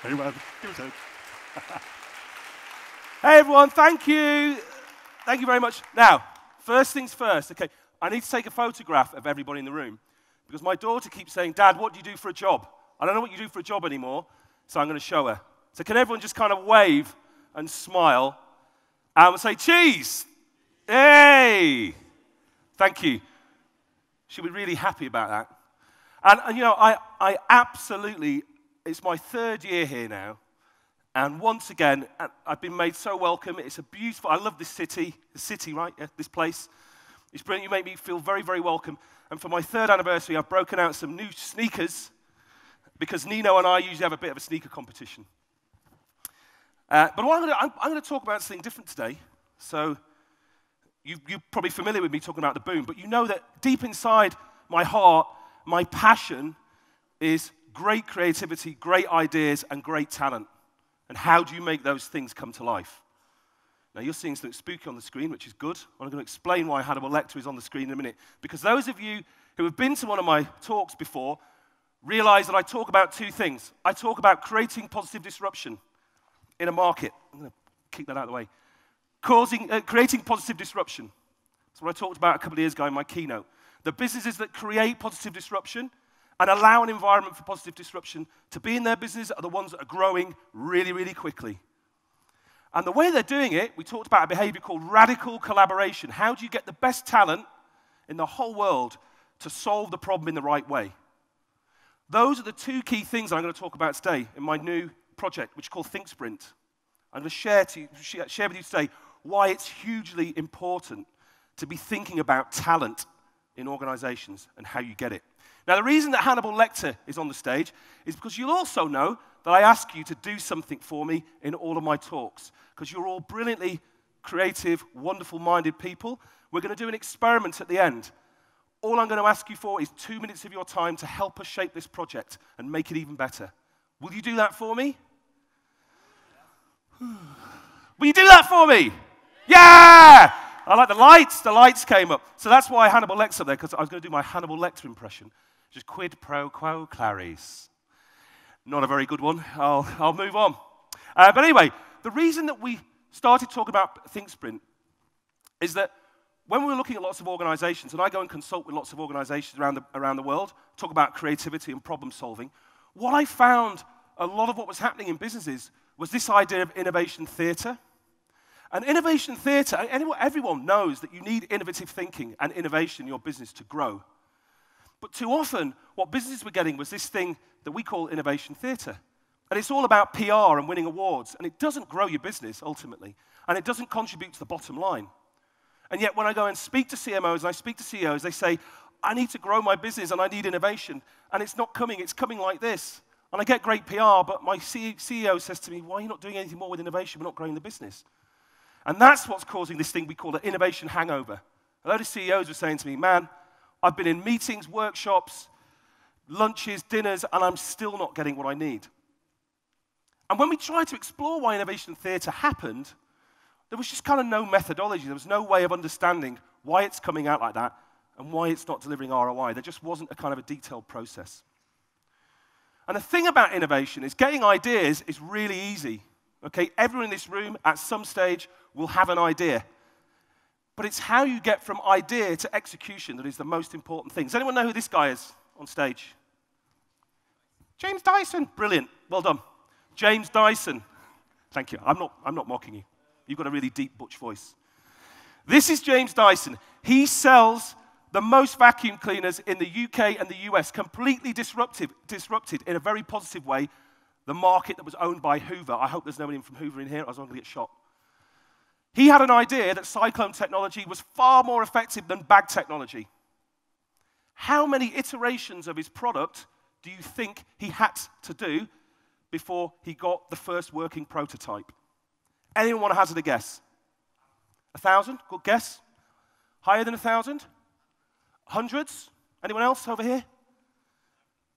Very well. Give us a Hey, everyone. Thank you. Thank you very much. Now, first things first. Okay, I need to take a photograph of everybody in the room because my daughter keeps saying, Dad, what do you do for a job? I don't know what you do for a job anymore, so I'm going to show her. So can everyone just kind of wave and smile and we'll say, cheese? Hey! Thank you. She'll be really happy about that. And you know, I absolutely, it's my third year here now, and once again, I've been made so welcome. It's a beautiful, I love this city, right? Yeah, this place. It's brilliant. You make me feel very, very welcome. And for my third anniversary, I've broken out some new sneakers because Nino and I usually have a bit of a sneaker competition. But what I'm going to talk about something different today. So you're probably familiar with me talking about the boom, but you know that deep inside my heart, my passion is great creativity, great ideas, and great talent. And how do you make those things come to life? Now, you're seeing something spooky on the screen, which is good. I'm going to explain why Hannibal Lecter is on the screen in a minute. Because those of you who have been to one of my talks before realize that I talk about two things. I talk about creating positive disruption in a market. I'm going to kick that out of the way. Creating positive disruption. That's what I talked about a couple of years ago in my keynote. The businesses that create positive disruption and allow an environment for positive disruption to be in their business are the ones that are growing really, really quickly. And the way they're doing it, we talked about a behavior called radical collaboration. How do you get the best talent in the whole world to solve the problem in the right way? Those are the two key things I'm going to talk about today in my new project, which is called Think Sprint. I'm going to share with you today why it's hugely important to be thinking about talent in organizations and how you get it. Now, the reason that Hannibal Lecter is on the stage is because you'll also know that I ask you to do something for me in all of my talks, because you're all brilliantly creative, wonderful-minded people. We're going to do an experiment at the end. All I'm going to ask you for is 2 minutes of your time to help us shape this project and make it even better. Will you do that for me? Will you do that for me? Yeah! I like the lights. The lights came up. So that's why Hannibal Lecter's up there, because I was going to do my Hannibal Lecter impression. Just quid pro quo claris. Not a very good one. I'll move on. But anyway, the reason that we started talking about Think Sprint is that when we were looking at lots of organizations, and I go and consult with lots of organizations around the world, talk about creativity and problem solving, what I found a lot of what was happening in businesses was this idea of innovation theater. And innovation theater, everyone knows that you need innovative thinking and innovation in your business to grow. But too often, what businesses were getting was this thing that we call innovation theater. And it's all about PR and winning awards, and it doesn't grow your business, ultimately, and it doesn't contribute to the bottom line. And yet, when I go and speak to CMOs and I speak to CEOs, they say, I need to grow my business and I need innovation, and it's not coming, it's coming like this. And I get great PR, but my CEO says to me, why are you not doing anything more with innovation? We're not growing the business. And that's what's causing this thing we call the innovation hangover. A lot of CEOs were saying to me, man, I've been in meetings, workshops, lunches, dinners, and I'm still not getting what I need. And when we tried to explore why innovation theater happened, there was just kind of no methodology. There was no way of understanding why it's coming out like that and why it's not delivering ROI. There just wasn't a kind of a detailed process. And the thing about innovation is getting ideas is really easy. Okay, everyone in this room at some stage will have an idea. But it's how you get from idea to execution that is the most important thing. Does anyone know who this guy is on stage? James Dyson. Brilliant. Well done. James Dyson. Thank you. I'm not mocking you. You've got a really deep butch voice. This is James Dyson. He sells the most vacuum cleaners in the UK and the US, completely disrupted in a very positive way, the market that was owned by Hoover. I hope there's nobody from Hoover in here, otherwise I'm going to get shot. He had an idea that cyclone technology was far more effective than bag technology. How many iterations of his product do you think he had to do before he got the first working prototype? Anyone want to hazard a guess? 1,000? Good guess. Higher than 1,000? Hundreds? Anyone else over here?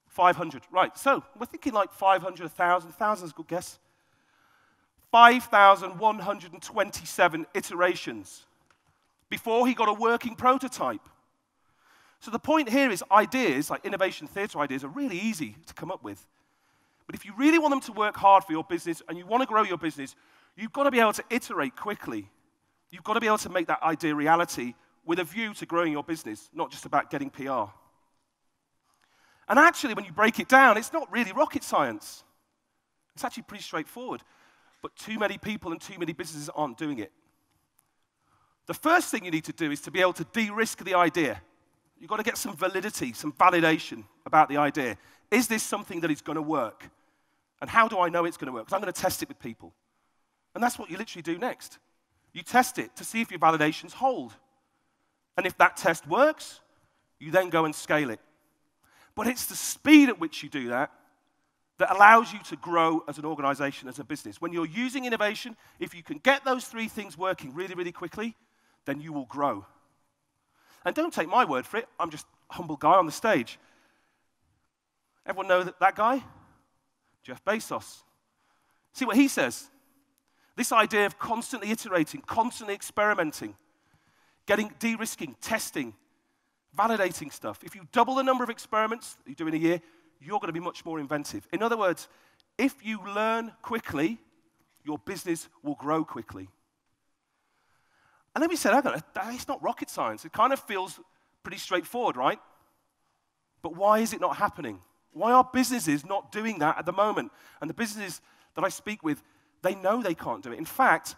500. Right, so we're thinking like 500, 1,000. 1,000 is a good guess. 5,127 iterations before he got a working prototype. So the point here is ideas, like innovation theater ideas, are really easy to come up with. But if you really want them to work hard for your business and you want to grow your business, you've got to be able to iterate quickly. You've got to be able to make that idea reality with a view to growing your business, not just about getting PR. And actually, when you break it down, it's not really rocket science. It's actually pretty straightforward. But too many people and too many businesses aren't doing it. The first thing you need to do is to be able to de-risk the idea. You've got to get some validity, some validation about the idea. Is this something that is going to work? And how do I know it's going to work? Because I'm going to test it with people. And that's what you literally do next. You test it to see if your validations hold. And if that test works, you then go and scale it. But it's the speed at which you do that that allows you to grow as an organization, as a business. When you're using innovation, if you can get those three things working really, really quickly, then you will grow. And don't take my word for it. I'm just a humble guy on the stage. Everyone know that guy? Jeff Bezos. See what he says? This idea of constantly iterating, constantly experimenting, de-risking, testing, validating stuff. If you double the number of experiments that you do in a year, you're going to be much more inventive. In other words, if you learn quickly, your business will grow quickly. And then we said, it's not rocket science. It kind of feels pretty straightforward, right? But why is it not happening? Why are businesses not doing that at the moment? And the businesses that I speak with, they know they can't do it. In fact,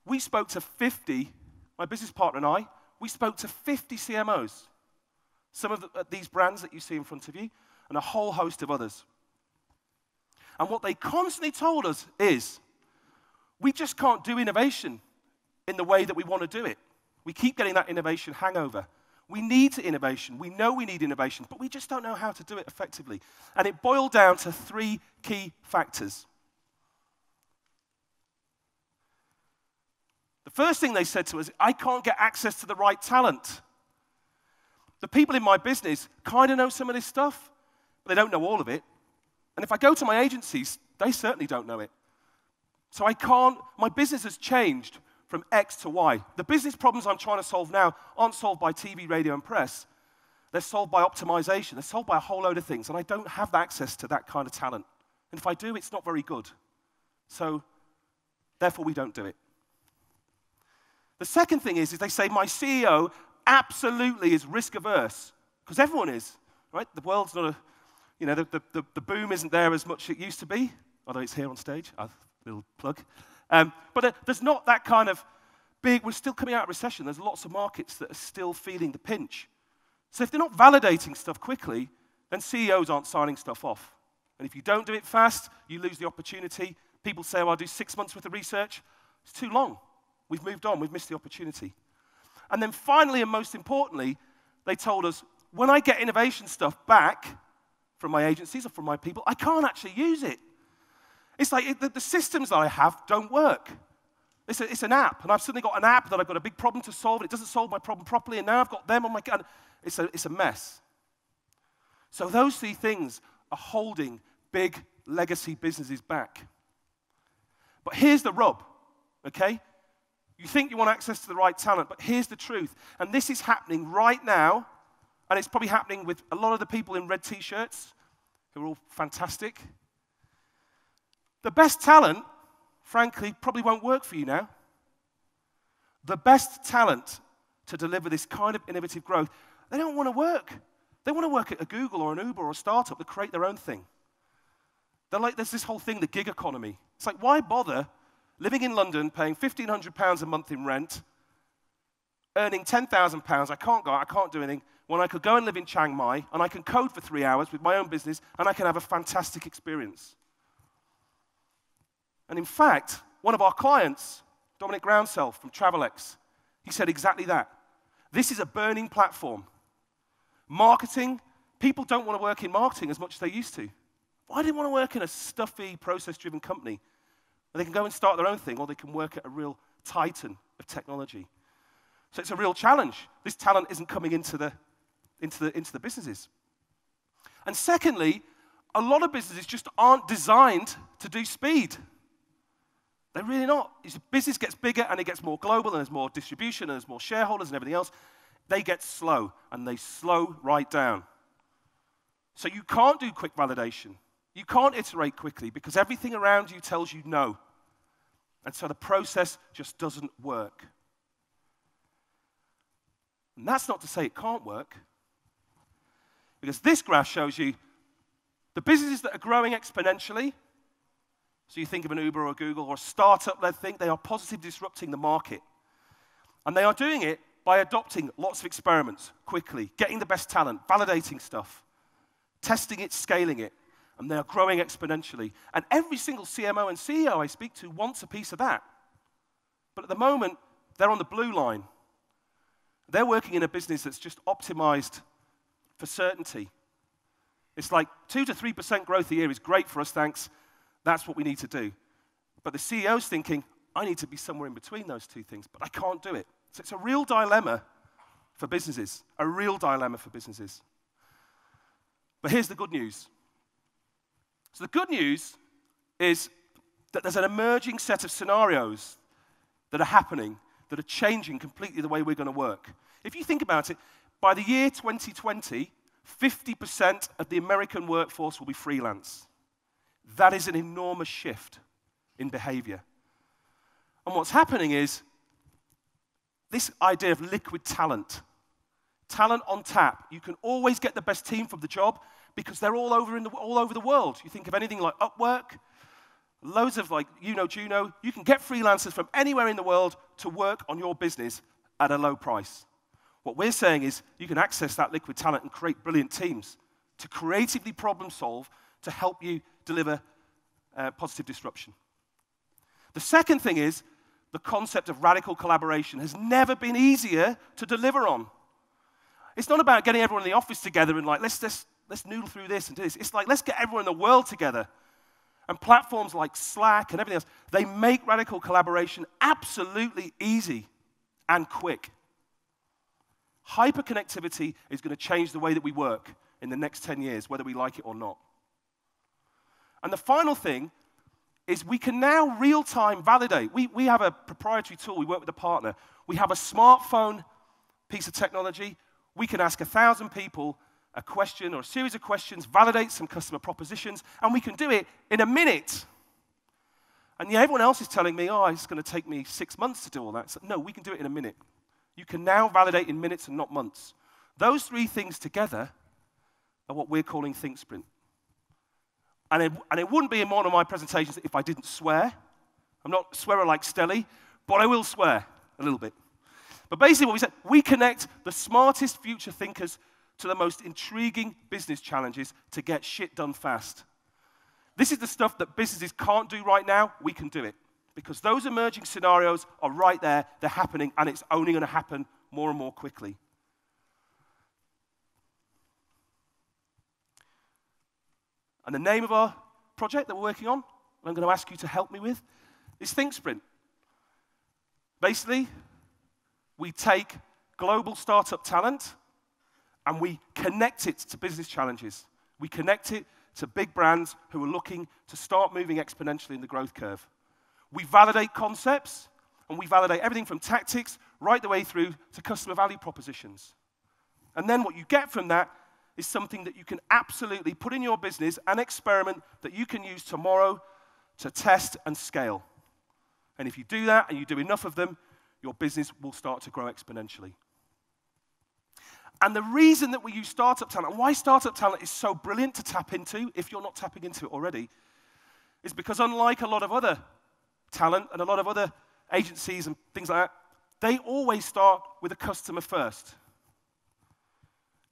we spoke to 50, my business partner and I, we spoke to 50 CMOs. Some of these brands that you see in front of you, and a whole host of others. And what they constantly told us is, we just can't do innovation in the way that we want to do it. We keep getting that innovation hangover. We need innovation. We know we need innovation, but we just don't know how to do it effectively. And it boiled down to three key factors. The first thing they said to us, I can't get access to the right talent. The people in my business kind of know some of this stuff, but they don't know all of it. And if I go to my agencies, they certainly don't know it. So my business has changed from X to Y. The business problems I'm trying to solve now aren't solved by TV, radio, and press. They're solved by optimization. They're solved by a whole load of things, and I don't have access to that kind of talent. And if I do, it's not very good. So, therefore, we don't do it. The second thing is they say my CEO absolutely is risk averse, because everyone is, right? The world's not the boom isn't there as much as it used to be, although it's here on stage. A little plug. But there's not that kind of big, we're still coming out of recession. There's lots of markets that are still feeling the pinch. So if they're not validating stuff quickly, then CEOs aren't signing stuff off. And if you don't do it fast, you lose the opportunity. People say, I'll do 6 months worth of research. It's too long. We've moved on. We've missed the opportunity. And then finally, and most importantly, they told us, when I get innovation stuff back from my agencies or from my people, I can't actually use it. It's like the systems that I have don't work. It's an app, and I've suddenly got an app that I've got a big problem to solve, and it doesn't solve my problem properly, and now I've got them on my... It's a mess. So those three things are holding big legacy businesses back. But here's the rub, okay? You think you want access to the right talent, but here's the truth. And this is happening right now, and it's probably happening with a lot of the people in red T-shirts, who are all fantastic. The best talent, frankly, probably won't work for you now. The best talent to deliver this kind of innovative growth, they don't want to work. They want to work at a Google or an Uber or a startup that create their own thing. There's this whole thing, the gig economy. It's like, why bother living in London, paying £1,500 a month in rent, earning £10,000, I can't go out, I can't do anything, when I could go and live in Chiang Mai, and I can code for 3 hours with my own business, and I can have a fantastic experience. And in fact, one of our clients, Dominic Groundsell from Travelex, he said exactly that. This is a burning platform. Marketing, people don't want to work in marketing as much as they used to. Why do they want to work in a stuffy, process-driven company? They can go and start their own thing, or they can work at a real titan of technology. So it's a real challenge. This talent isn't coming into the businesses. And secondly, a lot of businesses just aren't designed to do speed. They're really not. As the business gets bigger and it gets more global and there's more distribution and there's more shareholders and everything else, they get slow and they slow right down. So you can't do quick validation. You can't iterate quickly because everything around you tells you no. And so the process just doesn't work. And that's not to say it can't work. Because this graph shows you the businesses that are growing exponentially. So you think of an Uber or a Google or a startup-led thing, they are positively disrupting the market. And they are doing it by adopting lots of experiments quickly, getting the best talent, validating stuff, testing it, scaling it. And they are growing exponentially. And every single CMO and CEO I speak to wants a piece of that. But at the moment, they're on the blue line. They're working in a business that's just optimized for certainty. It's like 2 to 3% growth a year is great for us, thanks. That's what we need to do. But the CEO's thinking, I need to be somewhere in between those two things, but I can't do it. So it's a real dilemma for businesses, a real dilemma for businesses. But here's the good news. So the good news is that there's an emerging set of scenarios that are happening that are changing completely the way we're going to work. If you think about it, by the year 2020, 50% of the American workforce will be freelance. That is an enormous shift in behavior. And what's happening is this idea of liquid talent. Talent on tap. You can always get the best team from the job because they're all over the world. You think of anything like Upwork, loads of Juno. You can get freelancers from anywhere in the world to work on your business at a low price. What we're saying is you can access that liquid talent and create brilliant teams to creatively problem solve to help you deliver positive disruption. The second thing is the concept of radical collaboration has never been easier to deliver on. It's not about getting everyone in the office together and let's noodle through this and do this. It's like, let's get everyone in the world together. And platforms like Slack and everything else, they make radical collaboration absolutely easy and quick. Hyperconnectivity is going to change the way that we work in the next 10 years, whether we like it or not. And the final thing is we can now real-time validate. We have a proprietary tool. We work with a partner. We have a smartphone piece of technology. We can ask 1,000 people a question or a series of questions, validate some customer propositions, and we can do it in a minute. And yeah, everyone else is telling me, oh, it's going to take me 6 months to do all that. So, no, we can do it in a minute. You can now validate in minutes and not months. Those three things together are what we're calling Think Sprint. And it wouldn't be in one of my presentations if I didn't swear. I'm not a swearer like Stelly, but I will swear a little bit. But basically what we said, we connect the smartest future thinkers to the most intriguing business challenges to get shit done fast. This is the stuff that businesses can't do right now. We can do it. Because those emerging scenarios are right there, they're happening, and it's only going to happen more and more quickly. And the name of our project that we're working on, and I'm going to ask you to help me with, is Think Sprint. Basically, we take global startup talent and we connect it to business challenges. We connect it to big brands who are looking to start moving exponentially in the growth curve. We validate concepts, and we validate everything from tactics right the way through to customer value propositions. And then what you get from that is something that you can absolutely put in your business, an experiment that you can use tomorrow to test and scale. And if you do that and you do enough of them, your business will start to grow exponentially. And the reason that we use startup talent, and why startup talent is so brilliant to tap into, if you're not tapping into it already, is because unlike a lot of other talent and a lot of other agencies and things like that, they always start with a customer first.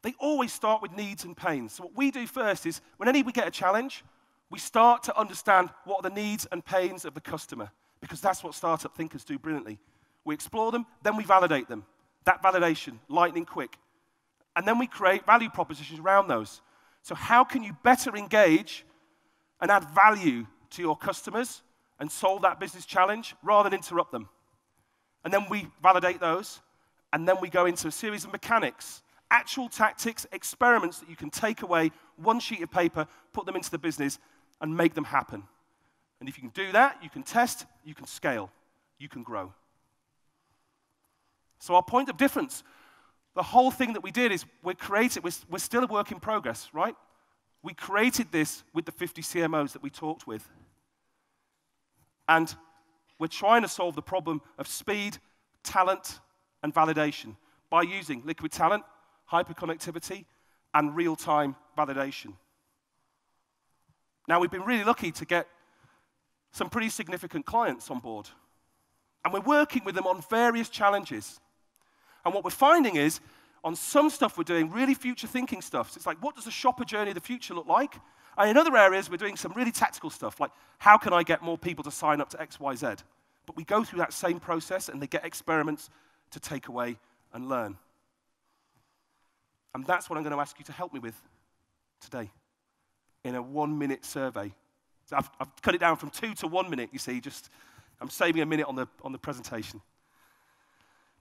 They always start with needs and pains. So what we do first is, whenever we get a challenge, we start to understand what are the needs and pains of the customer, because that's what startup thinkers do brilliantly. We explore them, then we validate them. That validation, lightning quick. And then we create value propositions around those. So how can you better engage and add value to your customers and solve that business challenge rather than interrupt them? And then we validate those, and then we go into a series of mechanics, actual tactics, experiments that you can take away, one sheet of paper, put them into the business, and make them happen. And if you can do that, you can test, you can scale, you can grow. So our point of difference, the whole thing that we did is we're still a work in progress, right? we created this with the 50 CMOs that we talked with. And we're trying to solve the problem of speed, talent, and validation by using liquid talent, hyperconnectivity, and real-time validation. Now, we've been really lucky to get some pretty significant clients on board. And we're working with them on various challenges. And what we're finding is, on some stuff we're doing really future-thinking stuff. So it's like, what does the shopper journey of the future look like? And in other areas, we're doing some really tactical stuff, like how can I get more people to sign up to X, Y, Z? But we go through that same process, and they get experiments to take away and learn. And that's what I'm going to ask you to help me with today in a 1-minute survey. So I've cut it down from 2 to 1 minute, you see, I'm saving a minute on the presentation.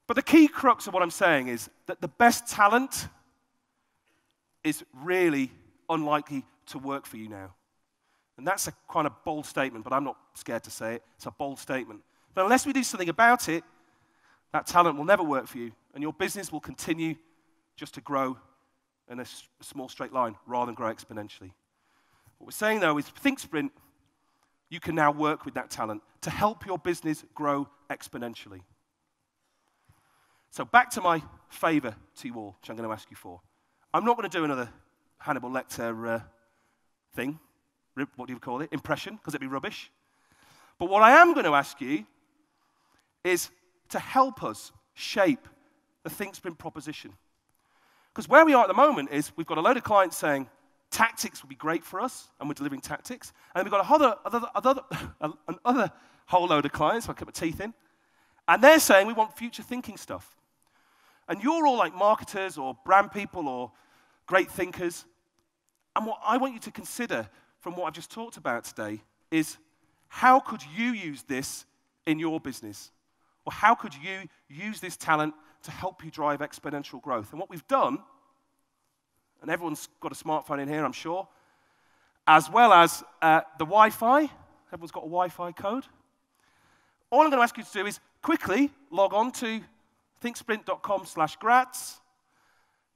But the key crux of what I'm saying is that the best talent is really unlikely to work for you now. And that's a kind of bold statement, but I'm not scared to say it. It's a bold statement. But unless we do something about it, that talent will never work for you, and your business will continue just to grow in a small straight line rather than grow exponentially. What we're saying, though, is Think Sprint, you can now work with that talent to help your business grow exponentially. So back to my favor to you all, which I'm going to ask you for. I'm not going to do another Hannibal Lecter thing, what do you call it, impression, because it'd be rubbish. But what I am going to ask you is to help us shape the Think Sprint proposition. Because where we are at the moment is we've got a load of clients saying tactics would be great for us, and we're delivering tactics. And then we've got another whole load of clients, I cut my teeth in, and they're saying we want future thinking stuff. And you're all like marketers or brand people or great thinkers. And what I want you to consider from what I've just talked about today is how could you use this in your business? Or how could you use this talent to help you drive exponential growth? And what we've done, and everyone's got a smartphone in here, I'm sure, as well as the Wi-Fi. Everyone's got a Wi-Fi code. All I'm going to ask you to do is quickly log on to thinksprint.com/grats.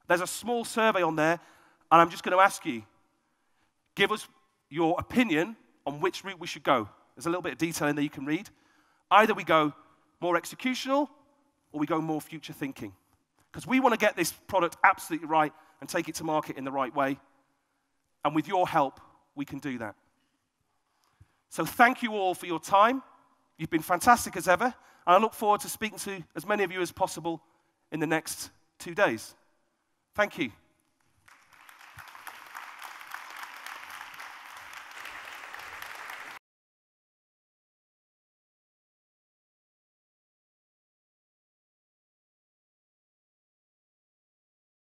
There's a small survey on there, and I'm just going to ask you, give us your opinion on which route we should go. There's a little bit of detail in there you can read. Either we go more executional, or we go more future thinking. Because we want to get this product absolutely right and take it to market in the right way. And with your help, we can do that. So thank you all for your time. You've been fantastic as ever. And I look forward to speaking to as many of you as possible in the next 2 days. Thank you.